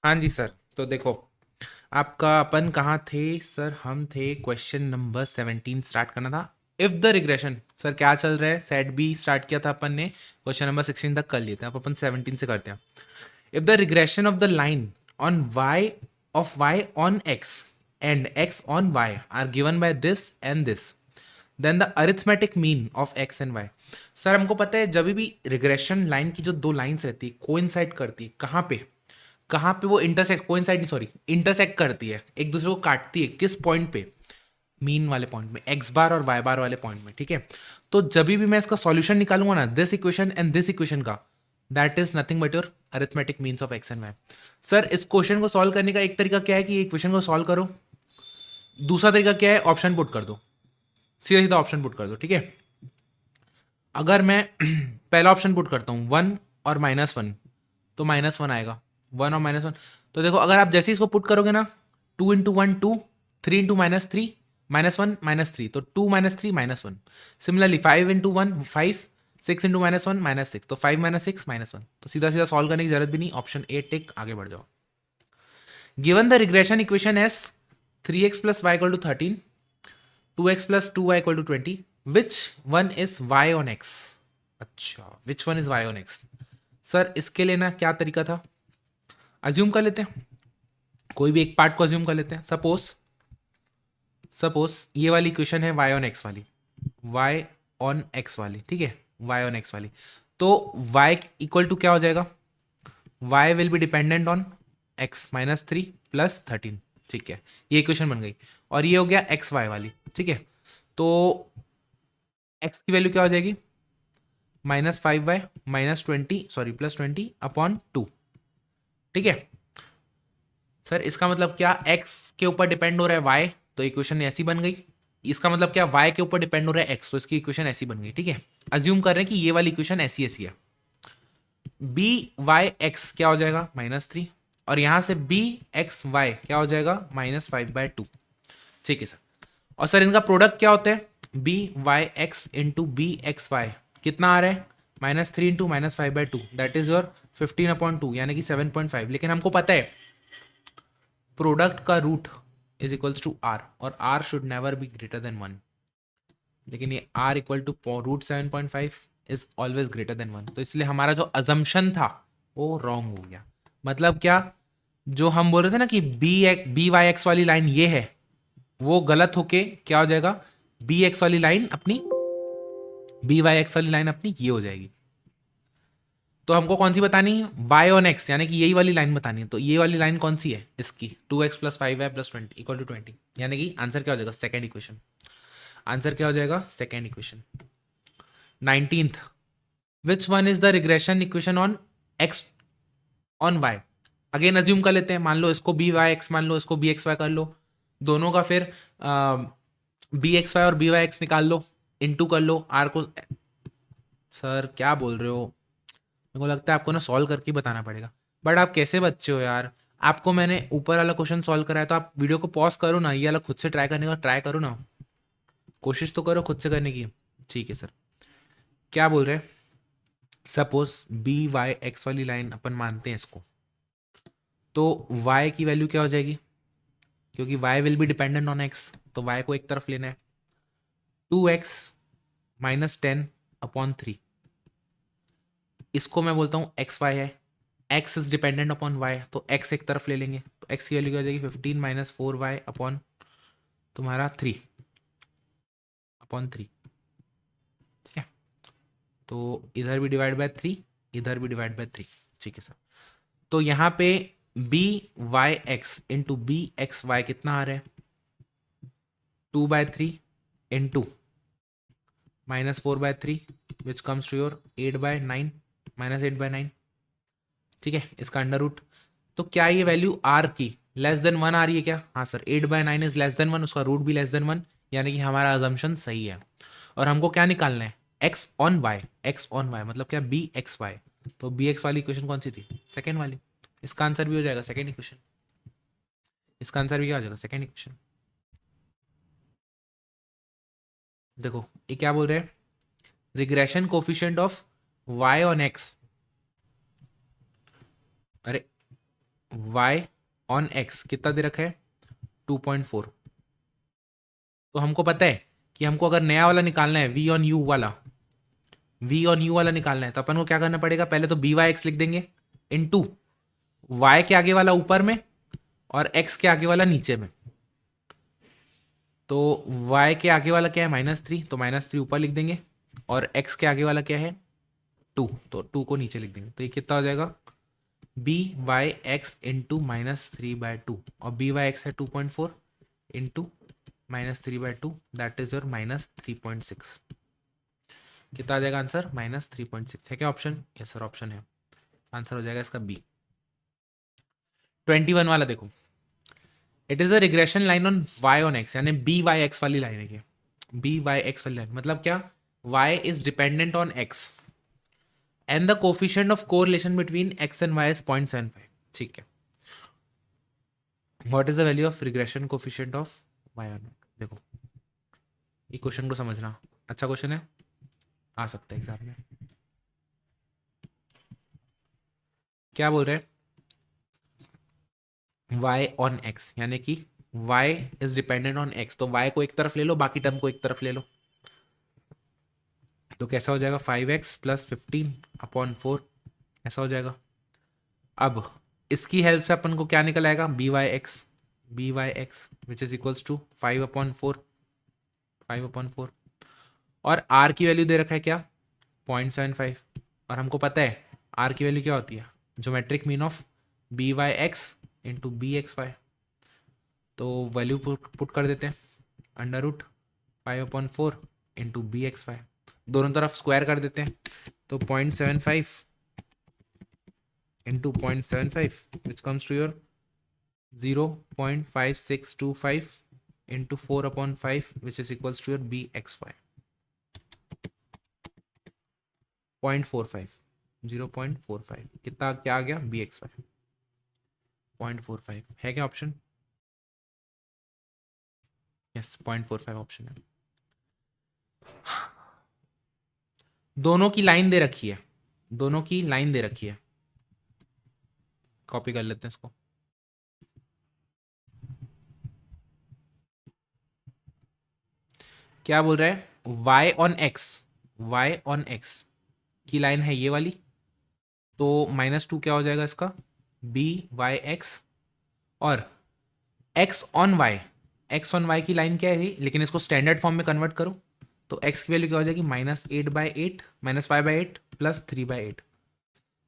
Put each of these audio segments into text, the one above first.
हाँ जी सर। तो देखो, आपका अपन कहाँ थे सर? हम थे क्वेश्चन नंबर 17 स्टार्ट करना था। इफ द रिग्रेशन, सर क्या चल रहा है? सेट बी स्टार्ट किया था अपन ने, क्वेश्चन नंबर 16 तक कर लिए थे, अब अपन 17 से करते हैं। If the regression of the line on y of y on x and x on y are given by this and this, then the arithmetic mean of x and y. Sir हमको पता है जब भी regression line की जो दो lines रहती है कोइंसाइड करती है, कहाँ पे वो इंटरसेक्ट, कोइंसाइड नहीं सॉरी, इंटरसेक्ट करती है, एक दूसरे को काटती है, किस पॉइंट पे? मीन वाले पॉइंट में, एक्स बार और वाई बार वाले पॉइंट में, ठीक है। तो जब भी मैं इसका सॉल्यूशन निकालूंगा ना, this equation and this equation का, that is nothing but your arithmetic means of x and y. Sir इस क्वेश्चन को सॉल्व करने का एक तरीका क्या है कि इक्वेशन को सॉल्व करो, दूसरा तरीका क्या है, ऑप्शन पुट कर दो, सीधा सीधा ऑप्शन पुट कर दो, ठीक है। अगर मैं पहला ऑप्शन पुट करता हूं 1 और -1, तो -1 आएगा, 1 और -1। तो देखो अगर आप जैसे इसको पुट करोगे ना, 2 इंटू 1 2, 3 इंटू -3, -1 -3, तो 2 -3 -1। सिमिलरली 5 इंटू 1 5, 6 इंटू -1 -6, तो 5 -6 -1। तो सीधा सीधा सॉल्व करने की जरूरत भी नहीं, ऑप्शन ए टिक, आगे बढ़ जाओ। Given the regression equation as 3x plus y equal to 13, 2x plus 2y equal to 20, which one is y on x? अच्छा, which one is y on x? Sir इसके लिए ना क्या तरीका था, अज्यूम कर लेते हैं, कोई भी एक पार्ट को अज्यूम कर लेते हैं। सपोज सपोज ये वाली इक्वेशन है y ऑन x वाली, y ऑन x वाली, ठीक है, y ऑन x वाली। तो y इक्वल टू क्या हो जाएगा, y will be dependent on x -3 plus 13, ठीक है, ये इक्वेशन बन गई। और ये हो गया एक्स वाई वाली, ठीक है। तो x की वैल्यू क्या हो जाएगी, -5y -20 सॉरी +20/2, ठीक है। सर इसका मतलब क्या, x के ऊपर डिपेंड हो रहा है y, तो इक्वेशन ऐसी बन गई। इसका मतलब क्या, y के ऊपर डिपेंड हो रहा है x, तो इसकी इक्वेशन ऐसी बन गई, ठीक है। अज्यूम कर रहे हैं कि ये वाली इक्वेशन ऐसी ऐसी है। बी वाई एक्स क्या हो जाएगा, -3, और यहां से बी एक्स वाई क्या हो जाएगा, -5/2, ठीक है सर। और सर इनका प्रोडक्ट क्या होता है, b Y x into b x y, कितना आ रहा है, -3 इंटू -5/2, दैट इज योर 15/2, यानी कि 7.5। लेकिन हमको पता है प्रोडक्ट का root is equals to r, और r should never be greater than 1। लेकिन ये r equal to √7.5 is always greater than 1, तो इसलिए हमारा जो अजम्पशन था वो रॉन्ग हो गया। मतलब क्या, जो हम बोल रहे थे ना कि बी वाई एक्स वाली लाइन ये है, वो गलत होके क्या हो जाएगा, बी एक्स वाली लाइन अपनी, बी वाई एक्स वाली लाइन अपनी ये हो जाएगी। तो हमको कौन सी बतानी है, वाई ऑन एक्स, यानी कि यही वाली लाइन बतानी है। तो ये वाली लाइन कौन सी है इसकी, 2x plus 5y plus 20 equal to 20, यानी कि आंसर क्या हो जाएगा, सेकेंड इक्वेशन। आंसर क्या हो जाएगा, second equation. 19th, which one is the regression equation on x on y? Again assume कर लेते हैं, मान लो इसको बी वाई एक्स मान लो, इसको बी एक्स वाई कर लो, दोनों का फिर बी एक्स वाई और बी वाई एक्स निकाल लो, इनटू कर लो आर को। सर क्या बोल रहे हो, मेरे को लगता है आपको ना सॉल्व करके ही बताना पड़ेगा। बट आप कैसे बच्चे हो यार, आपको मैंने ऊपर वाला क्वेश्चन सॉल्व कराया, तो आप वीडियो को पॉज करो ना, ये वाला खुद से ट्राई करने का ट्राई करो ना, कोशिश तो करो खुद से करने की। ठीक है सर, क्या बोल रहे हैं, सपोज बी वाई एक्स वाली लाइन अपन मानते हैं इसको, तो y की वैल्यू क्या हो जाएगी, क्योंकि y will be dependent on x, तो y को एक तरफ लेना है, 2x -10/3, इसको मैं बोलता हूँ एक्स वाई है, x is dependent upon y, तो x एक तरफ ले लेंगे, तो x की वैल्यू क्या हो जाएगी, 15 - 4y अपॉन तुम्हारा 3/3, ठीक है। तो इधर भी डिवाइड बाय 3, इधर भी डिवाइड बाय 3, ठीक है सर। तो यहाँ पे b Y x into b x y कितना आ रहा है, 2/3 into -4/3, which comes to your 8/9, -8/9, ठीक है, इसका अंडर रूट। तो क्या ये वैल्यू आर की लेस देन 1 आ रही है क्या, हाँ सर, 8/9 इज लेस देन 1, उसका रूट भी लेस देन 1, यानी कि हमारा अजम्पशन सही है। और हमको क्या निकालना है, x on y, x on y मतलब क्या, बी एक्स वाई। तो बी एक्स वाली इक्वेशन कौन सी थी, सेकेंड वाली, इसका आंसर भी हो जाएगा सेकेंड इक्वेशन, इसका आंसर भी क्या हो जाएगा, सेकेंड इक्वेशन। देखो ये क्या बोल रहे हैं, regression coefficient of y on x, अरे y ऑन x कितना दे रखा है 2.4। तो हमको पता है कि हमको अगर नया वाला निकालना है v ऑन u वाला, v ऑन u वाला निकालना है तो अपन को क्या करना पड़ेगा, पहले तो बी वाई एक्स लिख देंगे इनटू y के आगे वाला ऊपर में और x के आगे वाला नीचे में। तो y के आगे वाला क्या है -3, तो -3 ऊपर लिख देंगे और x के आगे वाला क्या है 2, तो 2 को नीचे लिख देंगे। तो ये कितना हो जाएगा बी वाई एक्स इंटू -3/2 और बी वाई एक्स है 2.4 इंटू -3/2 दैट इज योर -3.6। कितना आ जाएगा आंसर -3.6। है क्या ऑप्शन? यस सर ऑप्शन है। आंसर हो जाएगा इसका बी। 21 वाला देखो, it is a regression line on y on x, यानी बी वाई एक्स वाली लाइन है ये। बी वाई एक्स वाली लाइन मतलब क्या, y is dependent on x and the coefficient of correlation between x and y is 0.75। ठीक है, what is the value of regression coefficient of y on x? देखो ये question को समझना, अच्छा क्वेश्चन है, आ सकता है एग्जाम में। क्या बोल रहे हैं, y ऑन x यानी कि y is dependent on x, तो y को एक तरफ ले लो, बाकी टर्म को एक तरफ ले लो, तो कैसा हो जाएगा 5x प्लस 15/4 ऐसा हो जाएगा। अब इसकी हेल्प से अपन को क्या निकल आएगा, b Y x which is equals to 5/4 और r की वैल्यू दे रखा है क्या 0.75 और हमको पता है r की वैल्यू क्या होती है, geometric mean of b Y x into b x y. तो वैल्यू पुट कर देते हैं, √5/4 इंटू बी एक्स वाई, दोनों तरफ स्क्वायर कर देते हैं, तो 0.75 into 0.75 which comes to your 0.5625 into 4/5 which is equals to your bxy 0.45 0.45 कितना क्या आ गया bxy 0.45 है क्या ऑप्शन? यस 0.45 ऑप्शन है। दोनों की लाइन दे रखी है, दोनों की लाइन दे रखी है, कॉपी कर लेते हैं इसको। क्या बोल रहा है, y ऑन x की लाइन है ये वाली, तो -2 क्या हो जाएगा इसका बी वाई एक्स और एक्स ऑन वाई की लाइन क्या है, लेकिन इसको स्टैंडर्ड फॉर्म में कन्वर्ट करो तो x की वैल्यू क्या हो जाएगी -8/8 -5/8 प्लस 3/8,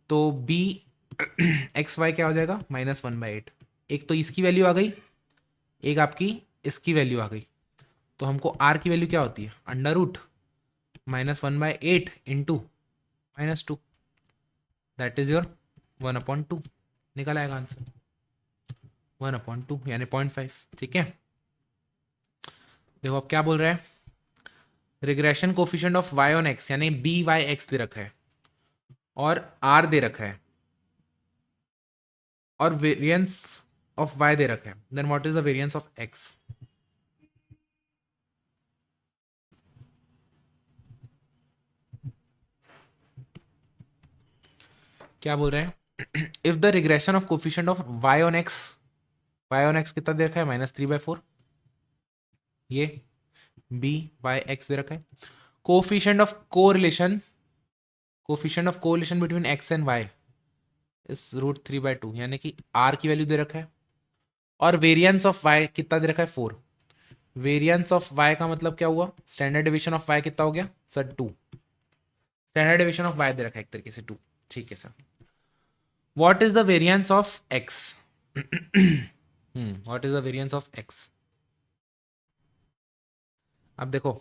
तो बी एक्स वाई क्या हो जाएगा -1/8। एक तो इसकी वैल्यू आ गई, एक आपकी इसकी वैल्यू आ गई, तो हमको r की वैल्यू क्या होती है √-1/8 इंटू -2 दैट इज योर 1/2 निकल आएगा आंसर 1/2 यानी 0.5। ठीक है, देखो अब क्या बोल रहा है, regression coefficient of y on x यानी बी वाई एक्स दे रखा है और r दे रखा है और वेरिएंस ऑफ y दे रखा है, then what is the variance of x? क्या बोल रहे हैं, if the regression of coefficient of y on x कितना दे रखा है -3/4, ये बी वाई एक्स दे रखा है। Coefficient of correlation between x and y इस √3/2 यानी कि r की वैल्यू दे रखा है और वेरिएंस ऑफ y कितना दे रखा है 4। वेरिएंस ऑफ y का मतलब क्या हुआ, स्टैंडर्ड डिवीजन ऑफ y कितना हो गया sir 2, standard division of y दे रखा है एक तरीके से 2। ठीक है sir, what is the variance of x? What is the variance of x? अब देखो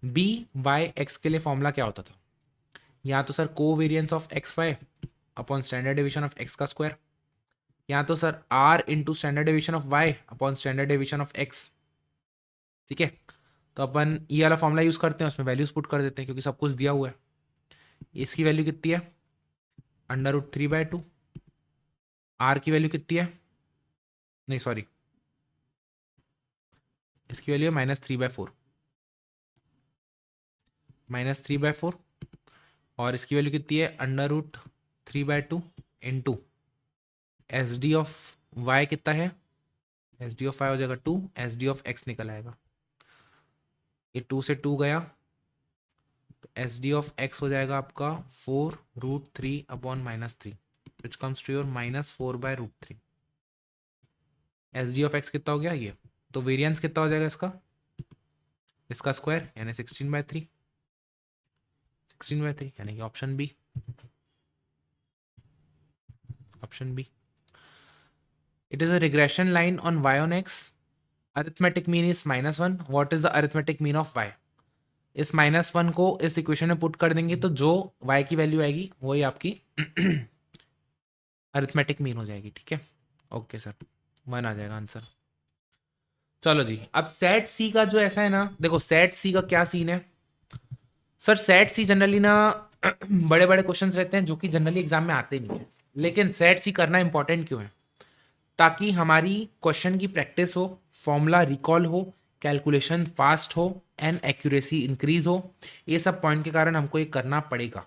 बी वाई एक्स के लिए फॉर्मूला क्या होता था, या तो सर को variance of x y upon standard division of x का स्क्वायर, या तो sir r into standard division of y upon standard division of x। ठीक है, तो अपन ये वाला फॉर्मूला यूज करते हैं, उसमें वैल्यूज पुट कर देते हैं क्योंकि सब कुछ दिया हुआ है। इसकी वैल्यू कितनी है √3/2, r की वैल्यू कितनी है, नहीं सॉरी इसकी वैल्यू है -3/4 और इसकी वैल्यू कितनी है √3/2 3/2 into s d of y कितना है, एस डी ऑफ वाई हो जाएगा 2, एस डी ऑफ एक्स निकल आएगा, ये 2 से 2 गया, तो एस डी ऑफ एक्स हो जाएगा आपका 4√3/-3, which comes to your -4/√3। S d of x कितना हो गया ये, तो वेरिएंस कितना हो जाएगा इसका स्क्वायर यानी 16/3, 16/3 यानी कि option b, option b. It is a regression line on y on x, arithmetic mean is -1, what is the arithmetic mean of y। इस -1 को इस इक्वेशन में पुट कर देंगे तो जो y की वैल्यू आएगी वही आपकी अरिथमेटिक मीन हो जाएगी, ठीक है। ओके सर, 1 आ जाएगा आंसर। चलो जी, अब सेट सी का जो ऐसा है ना, देखो सेट सी का क्या सीन है सर, सेट सी जनरली ना बड़े बड़े क्वेश्चंस रहते हैं जो कि जनरली एग्जाम में आते नहीं है, लेकिन सेट सी करना इंपॉर्टेंट क्यों है, ताकि हमारी क्वेश्चन की प्रैक्टिस हो, फॉर्मूला रिकॉल हो, कैलकुलेशन फास्ट हो एंड एक्यूरेसी इंक्रीज हो। ये सब पॉइंट के कारण हमको ये करना पड़ेगा।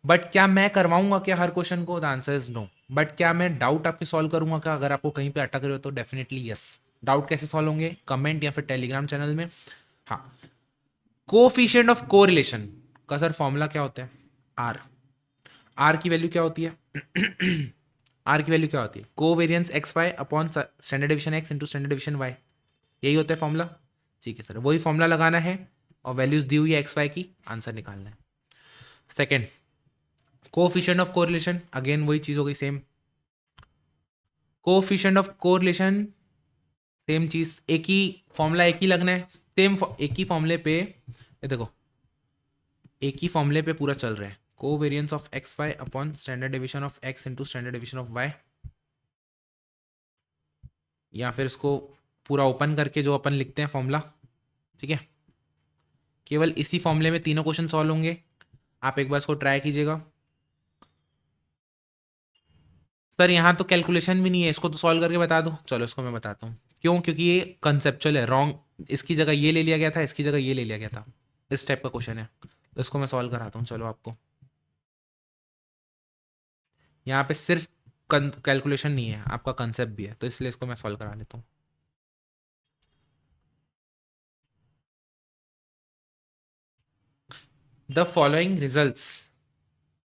बट क्या मैं करवाऊंगा क्या हर क्वेश्चन को, the answer is no. But क्या मैं डाउट आपके सॉल्व करूंगा क्या, अगर आपको कहीं पे अटक रहे हो तो डेफिनेटली यस। डाउट कैसे सॉल्व होंगे, कमेंट या फिर टेलीग्राम चैनल में। हाँ, कोफिशिएंट ऑफ कोरिलेशन का सर फॉर्मूला क्या होता है, आर। आर की वैल्यू क्या होती है आर की वैल्यू क्या होती है, covariance x y upon standard division x into standard division y, यही होता है फॉर्मूला। ठीक है सर, वही फॉर्मूला लगाना है और वैल्यूज दी हुई है एक्स वाई की, आंसर निकालना है। Second, coefficient of correlation, again वही चीज हो गई same. Coefficient of correlation same चीज, एक ही फॉर्मूला, एक ही लगना है, सेम एक ही फॉर्मूले पे, ये देखो एक ही फॉर्मूले पे पूरा चल रहा है, covariance of x y upon standard division of x into standard division of y, या फिर इसको पूरा ओपन करके जो अपन लिखते हैं फॉर्मूला, ठीक है। केवल इसी फॉर्मूले में तीनों क्वेश्चन सॉल्व होंगे, आप एक बार इसको ट्राई कीजिएगा। सर यहाँ तो कैलकुलेशन भी नहीं है, इसको तो सॉल्व करके बता दो। चलो इसको मैं बताता हूँ क्यों, क्योंकि ये कंसेप्चुअल है, रॉन्ग, इसकी जगह ये ले लिया गया था, इसकी जगह ये ले लिया गया था, इस टाइप का क्वेश्चन है, तो इसको मैं सॉल्व कराता हूँ। चलो आपको यहाँ पे सिर्फ कैलकुलेशन नहीं है, आपका कंसेप्ट भी है, तो इसलिए इसको मैं सॉल्व करा लेता हूँ। The following results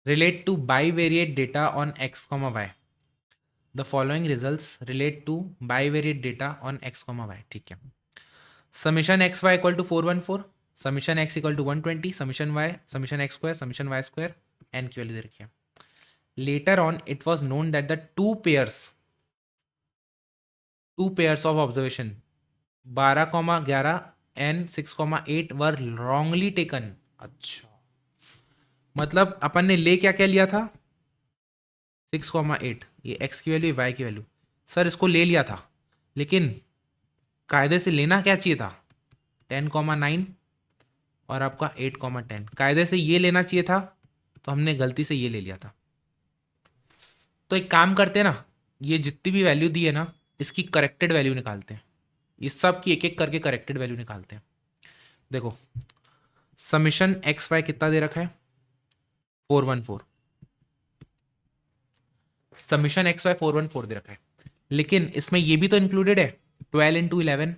relate to bivariate data on x comma y। The following results relate to bivariate data on x comma y, ठीक है। Summation x y equal to 414, summation x equal to 120, summation y, summation x square, summation y square, n की value दे रखी है। Later on it was known that the two pairs of observation 12,11 and 6,8 were wrongly taken. अच्छा, मतलब अपन ने ले क्या क्या लिया था, 6,8, ये एक्स की वैल्यू, वाई की वैल्यू। सर इसको ले लिया था, लेकिन कायदे से लेना क्या चाहिए था, 10,9 और आपका 8,10, कायदे से ये लेना चाहिए था, तो हमने गलती से ये ले लिया था। तो एक काम करते हैं ना, ये जितनी भी वैल्यू दी है ना, इसकी करेक्टेड वैल्यू निकालते हैं, इस सब की एक एक करके करेक्टेड वैल्यू निकालते हैं। देखो समीशन एक्स वाई कितना दे रखा है, 414, समीशन एक्स वाई 414 दे रखा है, लेकिन इसमें ये भी तो इंक्लूडेड है, 12 इंटू 11,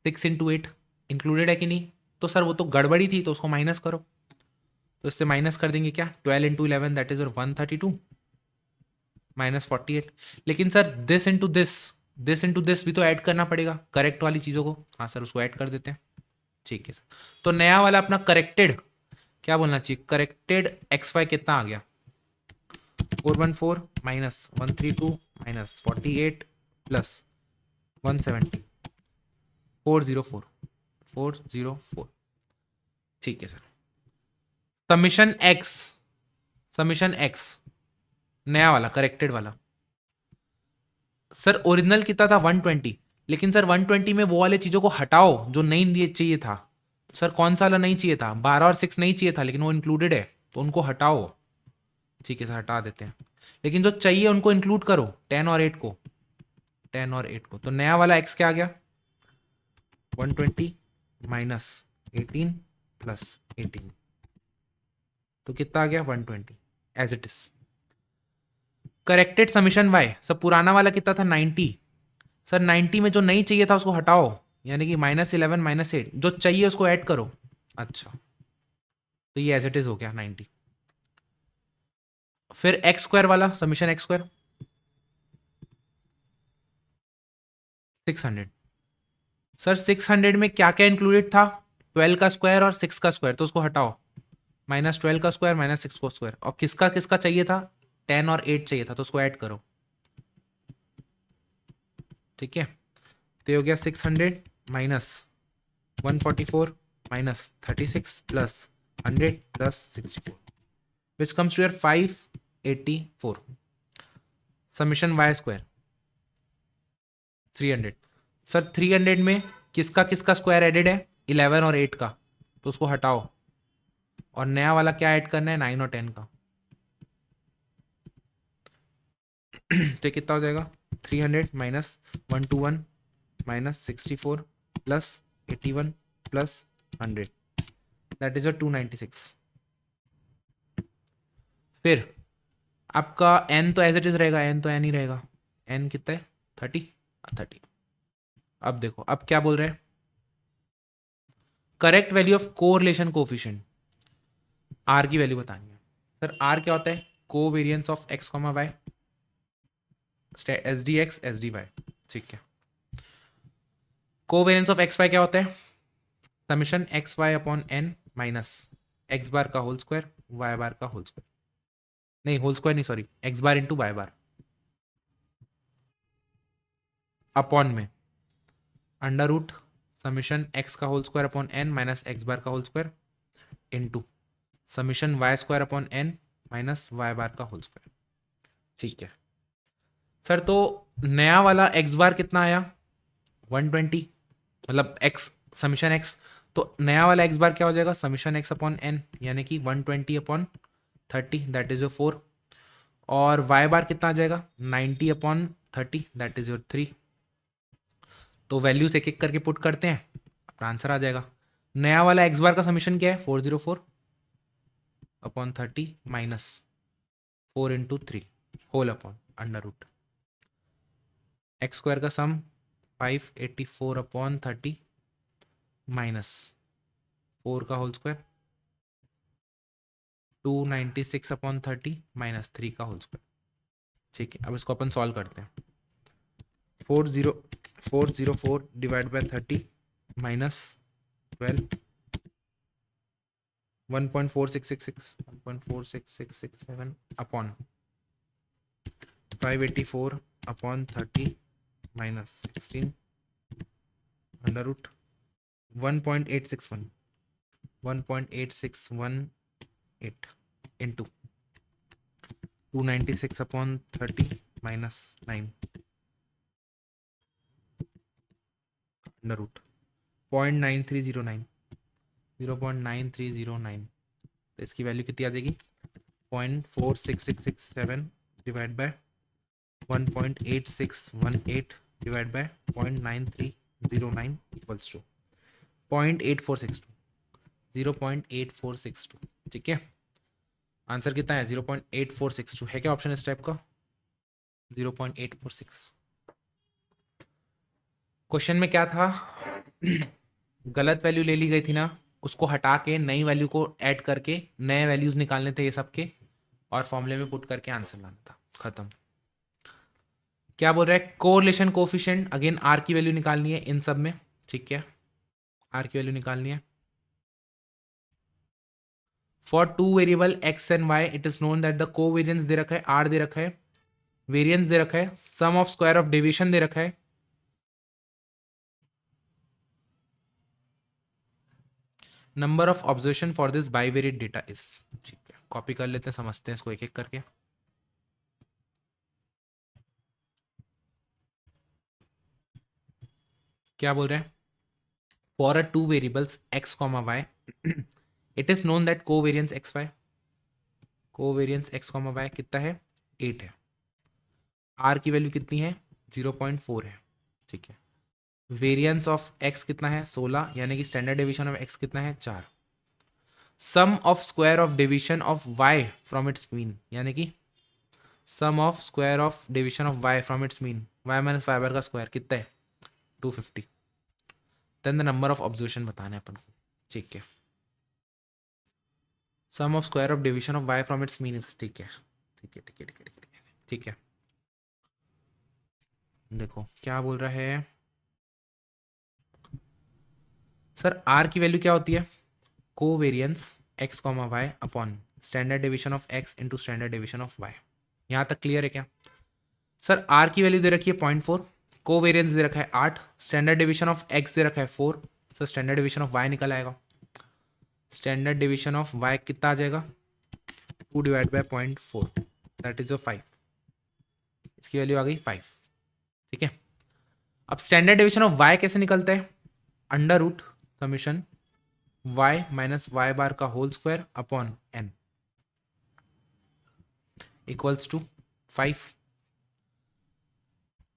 6 इंटू 8 इंक्लूडेड है कि नहीं। तो सर वो तो गड़बड़ी थी, तो उसको माइनस करो, तो इससे माइनस कर देंगे क्या, 12 इंटू 11 दैट इज 132 -48। लेकिन सर दिस इंटू दिस भी तो ऐड करना पड़ेगा करेक्ट वाली चीज़ों को। हाँ सर, उसको ऐड कर देते हैं, ठीक है सर। तो नया वाला अपना करेक्टेड क्या बोलना चाहिए, करेक्टेड एक्स वाई कितना आ गया, 414 -132 -48 प्लस 170, 404, 404, ठीक है सर। समीशन एक्स नया वाला करेक्टेड वाला, सर ओरिजिनल कितना था 120, लेकिन सर 120 में वो वाले चीजों को हटाओ जो नहीं चाहिए था। सर कौन सा वाला नहीं चाहिए था, 12 और 6 नहीं चाहिए था, लेकिन वो इंक्लूडेड है, तो उनको हटाओ। ठीक है सर, हटा देते हैं, लेकिन जो चाहिए उनको इंक्लूड करो, 10 और 8 को, 10 और 8 को। तो नया वाला एक्स क्या आ गया, 120 -18 प्लस 18, तो कितना आ गया 120 as it is. Corrected summation y, sir पुराना वाला कितना था 90, सर 90 में जो नहीं चाहिए था उसको हटाओ, यानी कि -11 -8, जो चाहिए उसको ऐड करो। अच्छा, तो ये एज इट इज हो गया 90। फिर एक्स स्क्वायर वाला समीशन एक्स स्क्वायर 600, सर 600 में क्या क्या इंक्लूडेड था, 12 का स्क्वायर और 6 का स्क्वायर, तो उसको हटाओ, -12 का स्क्वायर -6 का स्क्वायर, और किसका किसका चाहिए था, 10 और 8 चाहिए था, तो उसको ऐड करो। ठीक है, तो ये हो गया 600 minus 144 minus 36 plus 100 plus 64, which comes to your 584। Summation y square 300, sir 300 में किसका किसका स्क्वायर एडेड है, 11 और 8 का, तो उसको हटाओ, और नया वाला क्या ऐड करना है, 9 और 10 का। तो कितना हो जाएगा, 300 minus 121 minus 64 plus 81 plus 100, that is 296। फिर आपका n तो एज इट इज रहेगा, n तो n ही रहेगा, n कितना है 30, 30। अब देखो अब क्या बोल रहे हैं, correct value of correlation coefficient, r की वैल्यू बतानी है। सर r क्या होता है, covariance of x comma y, S D x S D y. ठीक है, कोवेरिएंस ऑफ एक्स वाई क्या होता है, summation x y upon n minus x bar का होल स्क्वायर वाई बार का होल स्क्वायर, नहीं होल स्क्वायर नहीं sorry, x bar into y bar upon में अंडर रूट समीशन एक्स का whole square upon n minus x bar का whole square into summation y square upon n minus y bar का whole square. ठीक है sir, तो नया वाला x बार कितना आया 120, मतलब एक्स समीशन एक्स, तो नया वाला एक्स बार क्या हो जाएगा, समीशन एक्स अपॉन एन, यानी कि 120 अपॉन 30 दैट इज योर 4, और वाई बार कितना आ जाएगा 90 अपॉन 30 दैट इज योर 3। तो वैल्यूज एक एक करके पुट करते हैं, अपना आंसर आ जाएगा। नया वाला एक्स बार का समीशन क्या है 404 upon 30 minus 4 into 3 whole upon under root x square का सम 584 अपॉन 30 माइनस 4 का होल स्क्वायर 296 अपॉन 30 माइनस 3 का होल स्क्वायर। ठीक है, अब इसको अपन सॉल्व करते हैं। 404 divide by 30 minus 12 1.4666 1.46667 upon 584 upon 30 minus 16 under root 1.861 1.8618 into 296 upon 30 minus 9 under root 0.9309 0.9309, तो इसकी वैल्यू कितनी आ जाएगी 0.46667 divide by 1.8618 divide by 0.9309 equals to 0.8462 0.8462। ठीक है, आंसर कितना है 0.8462 है क्या ऑप्शन इस टाइप का 0.846। क्वेश्चन में क्या था गलत वैल्यू ले ली गई थी ना, उसको हटा के नई वैल्यू को ऐड करके नए वैल्यूज निकालने थे ये सबके, और फॉर्मूले में पुट करके आंसर लाना था, खत्म। क्या बोल रहा है, कोरिलेशन कोफिशिएंट अगेन आर की वैल्यू निकालनी है इन सब में। ठीक है, आर की वैल्यू निकालनी है for two variable x and y, it is known that the covariance दे रखा है आर दे रखा है, वेरिएंस दे रखा है, sum of square of deviation दे रखा है, number of observation for this bivariate data is. ठीक है, कॉपी कर लेते हैं, समझते हैं इसको एक एक करके। क्या बोल रहे हैं, for a two variables x comma y it is known that covariance x y, covariance x comma y कितना है 8 है, आर की वैल्यू कितनी है 0.4 है। ठीक है, वेरिएंस ऑफ एक्स कितना है 16, यानी कि स्टैंडर्ड डेविएशन ऑफ एक्स कितना है 4, sum of square of deviation of y from its mean, यानी कि sum of square of division of y from its mean, y minus y bar का square कितना है 250। Then the number of observation बताना है अपन को, ठीक है। Sum of square of division of y from its mean is, ठीक है ठीक है ठीक है ठीक है ठीक है ठीक है। देखो क्या बोल रहा है सर, r की वैल्यू क्या होती है, covariance x comma y upon standard division of x into standard division of y। यहाँ तक क्लियर है क्या सर? r की वैल्यू दे रखी है 0.4, कोवेरियंस दे रखा है 8, स्टैंडर्ड डिविजन ऑफ x दे रखा है 4, sir standard division of y निकल आएगा। स्टैंडर्ड डिविजन ऑफ y कितना आ जाएगा 2 डिवाइड बाय 0.4 दैट इज 5, इसकी वैल्यू आ गई 5, ठीक है। अब स्टैंडर्ड डिविजन ऑफ y कैसे निकलता है, under root summation y minus y bar का whole square upon n equals to 5,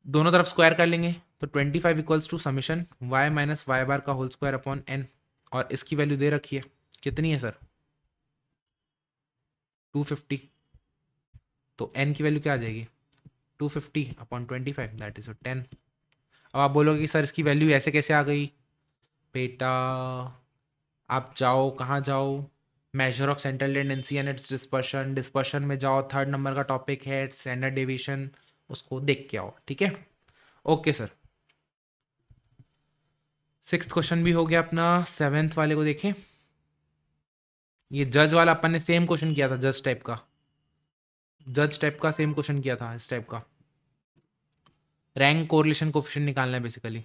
दोनों तरफ स्क्वायर कर लेंगे तो 25 equals to summation y minus y bar का होल स्क्वायर अपॉन n, और इसकी वैल्यू दे रखी है कितनी है सर 250, तो n की वैल्यू क्या आ जाएगी 250 अपॉन 25 दैट इज 10। अब आप बोलोगे कि सर इसकी वैल्यू ऐसे कैसे आ गई, बेटा आप जाओ कहाँ जाओ, measure of central tendency and it's dispersion, dispersion में जाओ, 3rd नंबर का टॉपिक है स्टैंडर्ड डेविएशन, उसको देख के आओ, ठीक है। ओके सर, 6th क्वेश्चन भी हो गया अपना, 7th वाले को देखें। ये जज वाला अपन ने सेम क्वेश्चन किया था, जज टाइप का सेम क्वेश्चन किया था इस टाइप का। रैंक कोरिलेशन कोफिशिएंट निकालना है बेसिकली,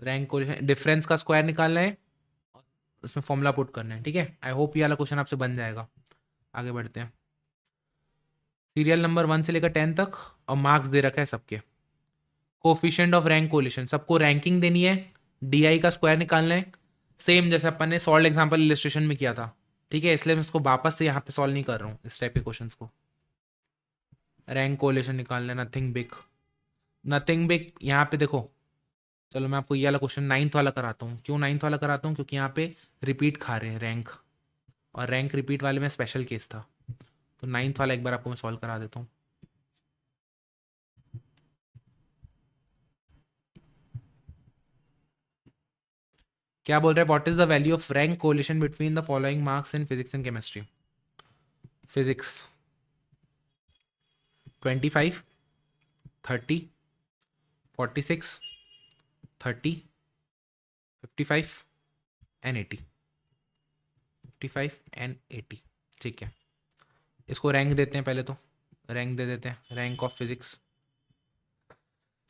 रैंक कोरिलेशन डिफरेंस का स्क्वायर निकालना है, उसमें फॉर्मूला पुट करना है, ठीक है। आई होप ये वाला क्वेश्चन आपसे बन जाएगा। आगे बढ़ते हैं, सीरियल नंबर 1 से लेकर 10 तक, और मार्क्स दे रखा है सबके। कोफिशिएंट ऑफ रैंक कोरिलेशन, सबको रैंकिंग देनी है, डी का स्क्वायर निकालना है, सेम जैसे अपन ने सॉल्व एग्जाम्पल इलिस्ट्रेशन में किया था, ठीक है। इसलिए मैं इसको वापस से यहाँ पे सॉल्व नहीं कर रहा हूँ इस टाइप के क्वेश्चंस को। रैंक कोरिलेशन निकालना है, नथिंग बिग, नथिंग बिग। यहाँ पे देखो, चलो मैं आपको ये वाला क्वेश्चन 9th वाला कराता हूँ। क्यों 9th वाला कराता हूँ, क्योंकि यहाँ पे रिपीट खा रहे हैं रैंक, और रैंक रिपीट वाले में स्पेशल केस था, तो 9th वाला एक बार आपको मैं सॉल्व करा देता हूँ। क्या बोल रहे हैं, what is the value of rank correlation between the following marks in physics and chemistry. Physics 25, 30, 46, 30, 55 and 80, 55 and 80, ठीक है। इसको रैंक देते हैं, पहले तो रैंक दे देते हैं, रैंक ऑफ फिजिक्स।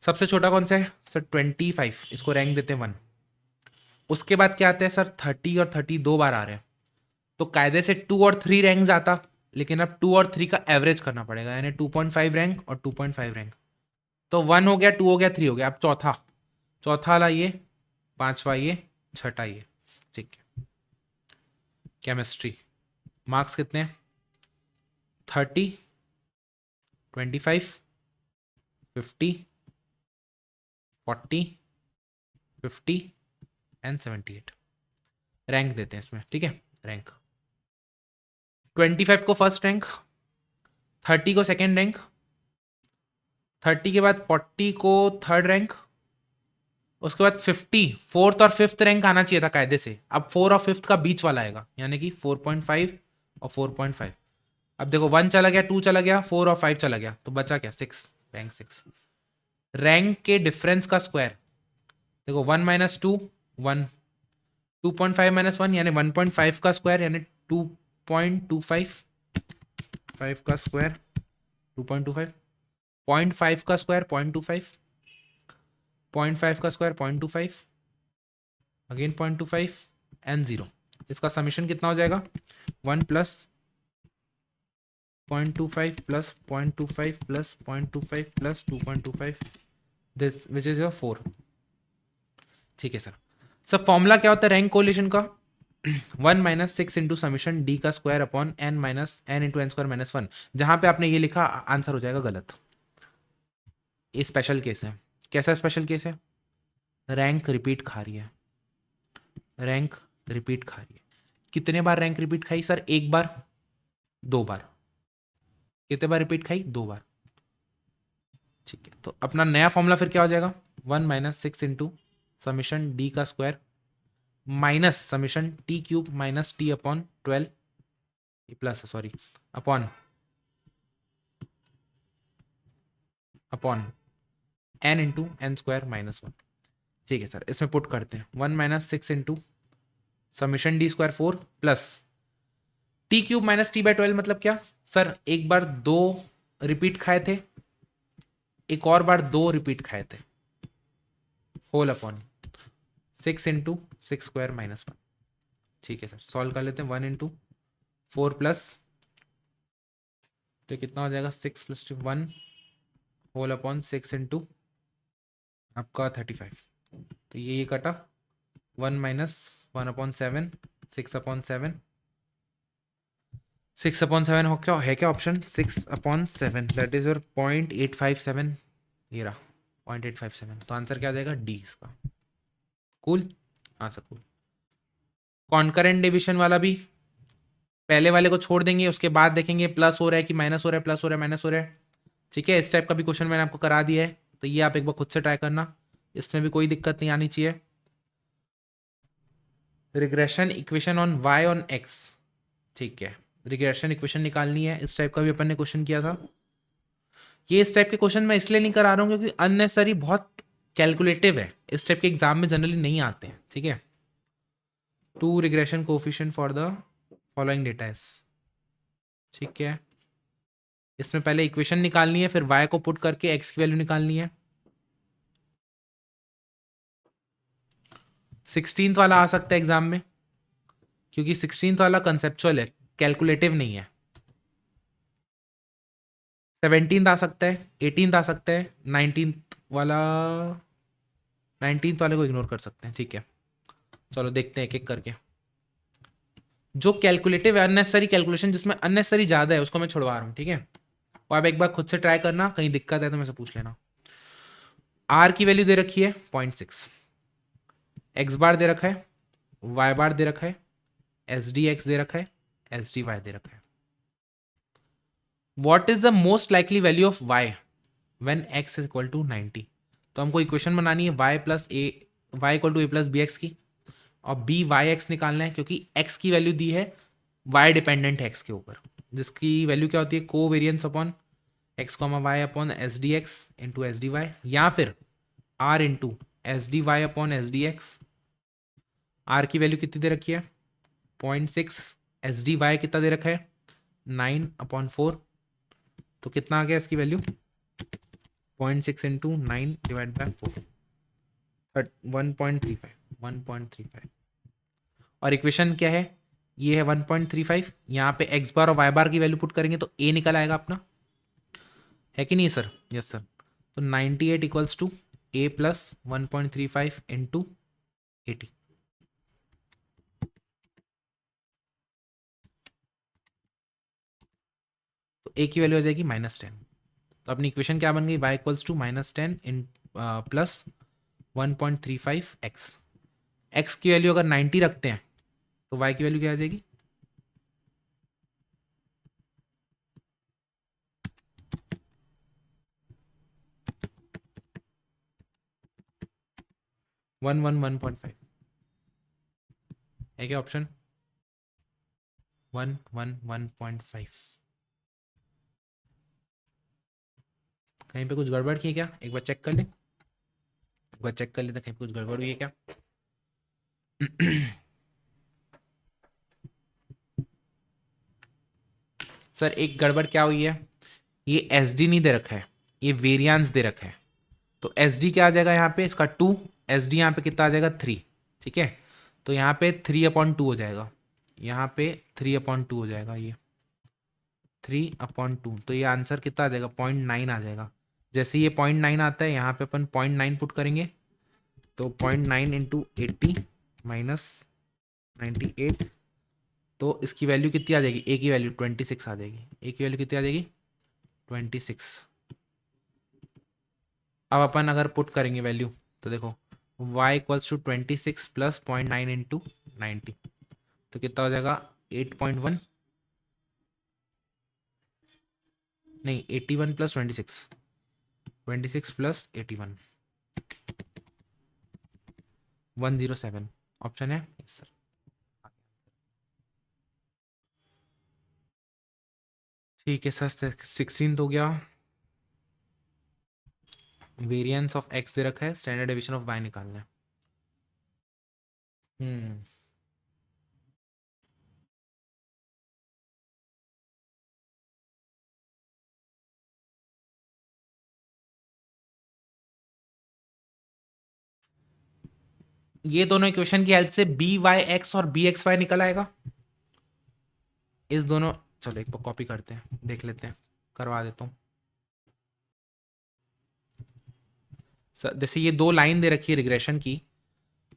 सबसे छोटा कौन सा है सर 25, इसको रैंक देते हैं 1। उसके बाद क्या आता है सर 30 और 30 दो बार आ रहे हैं, तो कायदे से 2 और 3 रैंक जाता, लेकिन अब 2 और 3 का एवरेज करना पड़ेगा, यानी 2.5 रैंक और 2.5 रैंक, तो 1 हो गया, 2 हो गया, 3 हो गया। अब चौथा, चौथा वाला ये, पांचवा ये, छठा ये, ठीक है। केमिस्ट्री मार्क्स कितने हैं 30, 25, 50, 40, 50 एंड 78, रैंक देते हैं इसमें, ठीक है। रैंक 25 को फर्स्ट रैंक, 30 को सेकेंड रैंक, 30 के बाद 40 को थर्ड रैंक, उसके बाद 50 फोर्थ और फिफ्थ रैंक आना चाहिए था कायदे से। अब 4 और फिफ्थ का बीच वाला आएगा, यानी कि 4.5 और 4.5। अब देखो 1 चला गया, 2 चला गया, 4 और 5 चला गया, तो बचा क्या 6, रैंक 6। रैंक के डिफरेंस का स्क्वायर देखो, 1 माइनस 2 1, 2.5 माइनस 1 यानी 1.5 का स्क्वायर, यानी 2.25, 5 का स्क्वायर 2.25, 0.5 का स्क्वायर 0.25, 0.5 का स्क्वायर 0.25, अगेन 0.25 एंड 0। इसका समीशन कितना हो जाएगा 1 plus 0.25 plus 0.25 plus 0.25 plus 2.25, this which is your 4, ठीक है सर। सर फॉर्मूला क्या होता है रैंक कोरिलेशन का 1 माइनस 6 इंटू समीशन डी का square upon n minus n into n square minus 1। जहां पे आपने ये लिखा आंसर हो जाएगा गलत, ये स्पेशल केस है। कैसा स्पेशल केस है, रैंक रिपीट खा रही है, रैंक रिपीट खा रही है। कितने बार रैंक रिपीट खाई सर, एक बार, 2 बार। कितने बार रिपीट खाई? 2 बार। ठीक है, तो अपना नया फॉर्मूला फिर क्या हो जाएगा? 1 माइनस 6 इंटू समीशन डी का square minus summation t cube minus t upon 12 plus sorry upon upon n into n square minus 1। ठीक है सर, इसमें पुट करते हैं 1 minus 6 into summation d square 4 plus t cube minus t by 12 मतलब क्या? Sir एक बार 2 repeat खाए थे, एक और बार 2 रिपीट खाए थे, whole upon 6 into 6 square minus 1। ठीक है सर, सॉल्व कर लेते हैं। 1 इंटू 4 प्लस, तो कितना हो जाएगा? 6 प्लस 1 होल अपॉन 6 इंटू आपका 35। तो ये कटा 1 माइनस 1 अपॉन 7 6 अपॉन 7 6 अपॉन 7 हो क्या है? क्या option 6 upon 7 that is your 0.857। ये रहा 0.857। तो आंसर क्या आ जाएगा? डी इसका। कूल। हाँ सर कूल। कॉन्करेंट डिविजन वाला भी पहले वाले को छोड़ देंगे, उसके बाद देखेंगे प्लस हो रहा है कि माइनस हो रहा है, प्लस हो रहा है माइनस हो रहा है। ठीक है, इस टाइप का भी क्वेश्चन मैंने आपको करा दिया है, तो ये आप एक बार खुद से ट्राई करना, इसमें भी कोई दिक्कत नहीं आनी चाहिए। Regression equation on y on x. ठीक है, रिग्रेशन इक्वेशन निकालनी है, इस टाइप का भी अपन ने क्वेश्चन किया था। ये इस टाइप के क्वेश्चन मैं इसलिए नहीं करा रहा हूँ क्योंकि अननेसेसरी बहुत कैलकुलेटिव है, इस टाइप के एग्जाम में जनरली नहीं आते हैं। ठीक है, 2 regression coefficient for the following data is. ठीक है, इसमें पहले इक्वेशन निकालनी है, फिर y को पुट करके x की वैल्यू निकालनी है। 16th वाला आ सकता है एग्जाम में, क्योंकि 16th वाला कंसेप्चुअल है, कैलकुलेटिव नहीं है। 17th आ सकता है, 18th आ सकता है, 19th वाला, 19th वाले को इग्नोर कर सकते हैं। ठीक है, चलो देखते हैं एक एक करके। जो कैलकुलेटिव है, अननेसेसरी कैलकुलेशन जिसमें अननेसेसरी ज्यादा है, उसको मैं छुड़वा रहा हूँ। ठीक है, और आप एक बार खुद से ट्राई करना, कहीं दिक्कत है तो मेरे से पूछ लेना। r की वैल्यू दे रखी है 0.6, x बार दे रखा है, y बार दे रखा है, एस डी एक्स दे रखा है, एस डी वाई दे रखा है। What is the most likely value of y when x is equal to 90? तो हमको इक्वेशन बनानी है y plus a, y equal to a plus b x की, और बी वाई एक्स निकालना है, क्योंकि एक्स की वैल्यू दी है वाई डिपेंडेंट है एक्स के ऊपर, जिसकी वैल्यू क्या होती है? Covariance upon x comma y upon s D x into s D y, या फिर r into s D y upon s D x. R की वैल्यू कितनी दे रखी है? 0.6। एस डी वाई कितना दे रखा है? 9/4। तो कितना आ गया इसकी वैल्यू? 0.6 into 9 divide by 4, 1.35। और इक्वेशन क्या है? ये है 1.35। यहाँ पे एक्स बार और वाई बार की वैल्यू पुट करेंगे तो ए निकल आएगा अपना, है कि नहीं सर? Yes sir. तो 98 equals to a plus 1.35 into 80। तो ए की वैल्यू हो जाएगी -10। तो अपनी इक्वेशन क्या बन गई? y इक्वल्स टू -10 इन प्लस 1.35 एक्स। एक्स की वैल्यू अगर 90 रखते हैं तो y की वैल्यू क्या आ जाएगी? वन वन 1.5 है क्या ऑप्शन? 111.5। कहीं पे कुछ गड़बड़ की है क्या? एक बार चेक कर ले, एक बार चेक कर लेते कहीं पे कुछ गड़बड़ हुई है क्या। सर एक गड़बड़ क्या हुई है, ये एस डी नहीं दे रखा है, ये वेरियांस दे रखा है। तो एस डी क्या आ जाएगा यहाँ पे? इसका 2। एस डी यहाँ पे कितना आ जाएगा? 3। ठीक है, तो यहाँ पे 3/2 हो जाएगा, यहाँ पे 3/2 हो जाएगा, ये 3/2। तो ये आंसर कितना आ जाएगा? 0.9 आ जाएगा। जैसे ये 0.9 आता है, यहाँ पे अपन 0.9 पुट करेंगे, तो 0.9 इंटू 80 माइनस 98। तो इसकी वैल्यू कितनी आ जाएगी? ए की वैल्यू 26 आ जाएगी। ए की वैल्यू कितनी आ जाएगी? 26। अब अपन अगर पुट करेंगे वैल्यू, तो देखो y equals to 26 plus 0.9 into 90, तो कितना हो जाएगा? 8.1 नहीं 81 प्लस 26, 26 प्लस 81, 107 ऑप्शन है। Yes sir. ठीक है सर, 16 हो गया। वेरिएंस ऑफ एक्स दे रखा है, स्टैंडर्ड डेविएशन ऑफ वाई निकालना है। हम्म ये दोनों इक्वेशन की हेल्प से बी वाई एक्स और बी एक्स वाई निकल आएगा। इस दोनों, चलो एक कॉपी करते हैं, देख लेते हैं, करवा देता हूँ। जैसे ये दो लाइन दे रखी है रिग्रेशन की,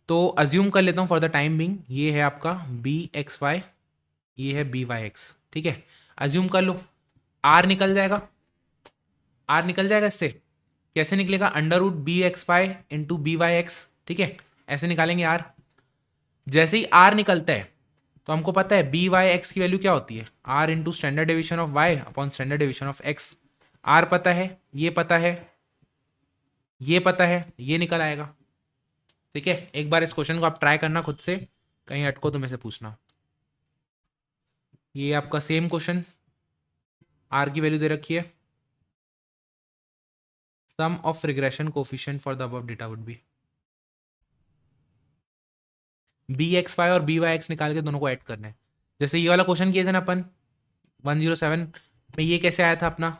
तो अज्यूम कर लेता हूँ फॉर द टाइम बिंग, ये है आपका बी एक्स वाई, ये है बी वाई एक्स। ठीक है, अज्यूम कर लो। आर निकल जाएगा, आर निकल जाएगा इससे। कैसे निकलेगा? Under root b x y into b Y x. ठीक है, ऐसे निकालेंगे आर। जैसे ही आर निकलता है तो हमको पता है बी वाई एक्स की वैल्यू क्या होती है, r into standard division of y upon standard division of x. R पता है, ये पता है, ये पता है, ये निकल आएगा। ठीक है, एक बार इस क्वेश्चन को आप ट्राई करना खुद से, कहीं अटको तो मेरे से पूछना। ये आपका सेम क्वेश्चन, आर की वैल्यू दे रखी है, sum of regression coefficient for the above data would be. B x y और बी वाई एक्स निकाल के दोनों को ऐड करना है। जैसे ये वाला क्वेश्चन किए थे ना अपन 107 में, ये कैसे आया था अपना,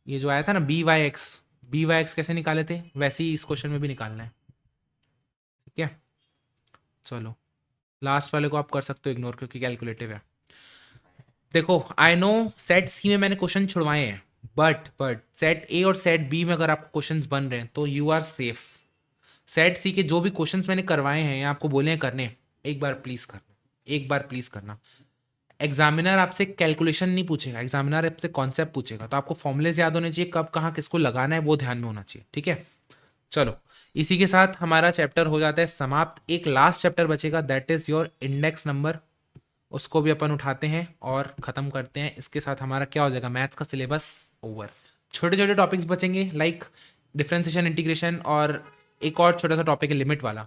ये जो आया था ना B Y X, B Y X कैसे निकाले थे, वैसे ही इस क्वेश्चन में भी निकालना है। ठीक है, चलो लास्ट वाले को आप कर सकते हो इग्नोर, क्योंकि कैलकुलेटिव है। देखो आई नो सेट सी में मैंने क्वेश्चन छुड़वाए हैं, बट सेट ए और सेट बी में अगर आपको क्वेश्चंस बन रहे हैं तो यू आर सेफ। सेट सी के जो भी क्वेश्चंस मैंने करवाए हैं या आपको बोले हैं करने, एक बार प्लीज करना, एक बार प्लीज करना। एग्जामिनर आपसे कैलकुलेशन नहीं पूछेगा, एग्जामिनर आपसे कॉन्सेप्ट पूछेगा, तो आपको फॉर्मुलेज याद होने चाहिए, कब कहाँ किसको लगाना है वो ध्यान में होना चाहिए। ठीक है, चलो इसी के साथ हमारा चैप्टर हो जाता है समाप्त। एक लास्ट चैप्टर बचेगा, that is your index number, उसको भी अपन उठाते हैं और ख़त्म करते हैं। इसके साथ हमारा क्या हो जाएगा, मैथ्स का सिलेबस ओवर। छोटे छोटे टॉपिक्स बचेंगे लाइक डिफरेंशिएशन, इंटीग्रेशन, और एक और छोटा सा टॉपिक है लिमिट वाला।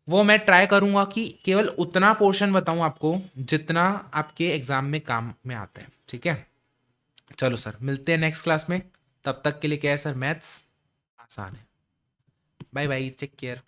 वो मैं ट्राई करूंगा कि केवल उतना पोर्शन बताऊं आपको जितना आपके एग्जाम में काम में आता है। ठीक है, चलो सर मिलते हैं नेक्स्ट क्लास में। तब तक के लिए क्या है सर, मैथ्स आसान है। Bye bye, take care.